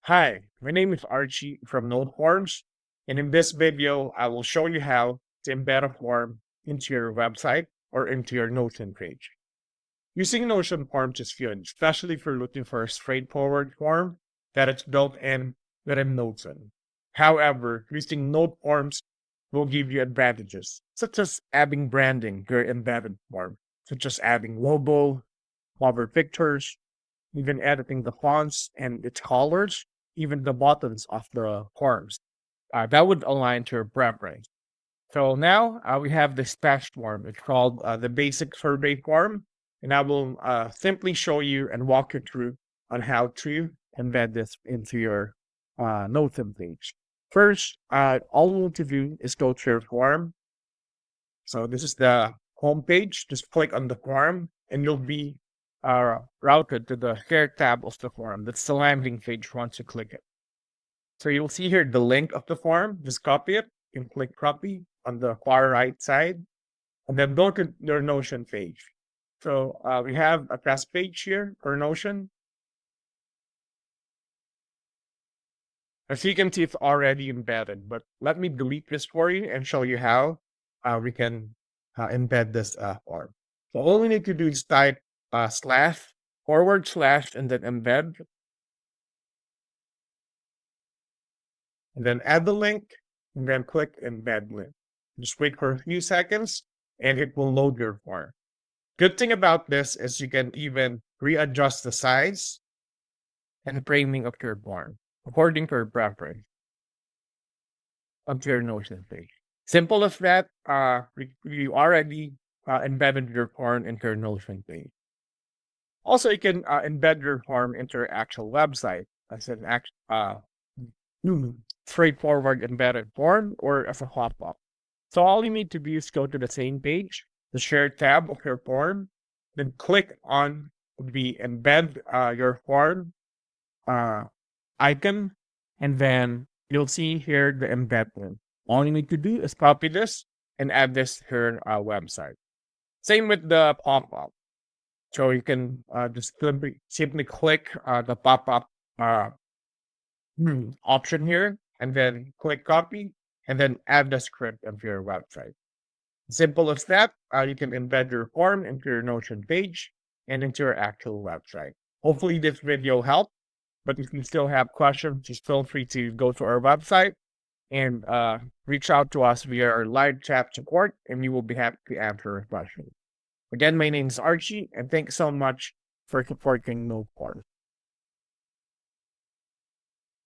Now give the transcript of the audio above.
Hi, my name is Archie from NoteForms, and in this video, I will show you how to embed a form into your website or into your Notion page. Using Notion Forms is good, especially if you're looking for a straightforward form that is built in within Notion. However, using NoteForms will give you advantages, such as adding branding to your embedded form, such as adding logo, cover pictures, even editing the fonts and its colors, even the buttons of the forms. That would align to your preference. So now we have this test form. It's called the basic survey form. And I will simply show you and walk you through on how to embed this into your Notion page. First, all you need to do is go to your form. So this is the home page. Just click on the form and you'll be routed to the share tab of the form. That's the landing page once you click it. So you'll see here the link of the form. Just copy it. You can click copy on the far right side, and then go to your Notion page. So we have a test page here for Notion. As you can see, it's already embedded, but let me delete this for you and show you how we can embed this form. So all we need to do is type slash / and then embed, and then add the link, and then click embed link. Just wait for a few seconds, and it will load your form. Good thing about this is you can even readjust the size and framing of your form according to your preference of your Notion page. Simple as that. You already embedded your form into your Notion page. Also, you can embed your form into your actual website as an straightforward embedded form or as a pop-up. So all you need to do is go to the same page, the share tab of your form, then click on the embed your form icon, and then you'll see here the embed link. All you need to do is copy this and add this to your website. Same with the pop-up. So you can just simply click the pop-up option here, and then click copy, and then add the script of your website. Simple as that. You can embed your form into your Notion page and into your actual website. Hopefully this video helped, but if you still have questions, just feel free to go to our website and reach out to us via our live chat support, and we will be happy to answer your questions. Again, my name is Archie, and thanks so much for supporting NoteForms.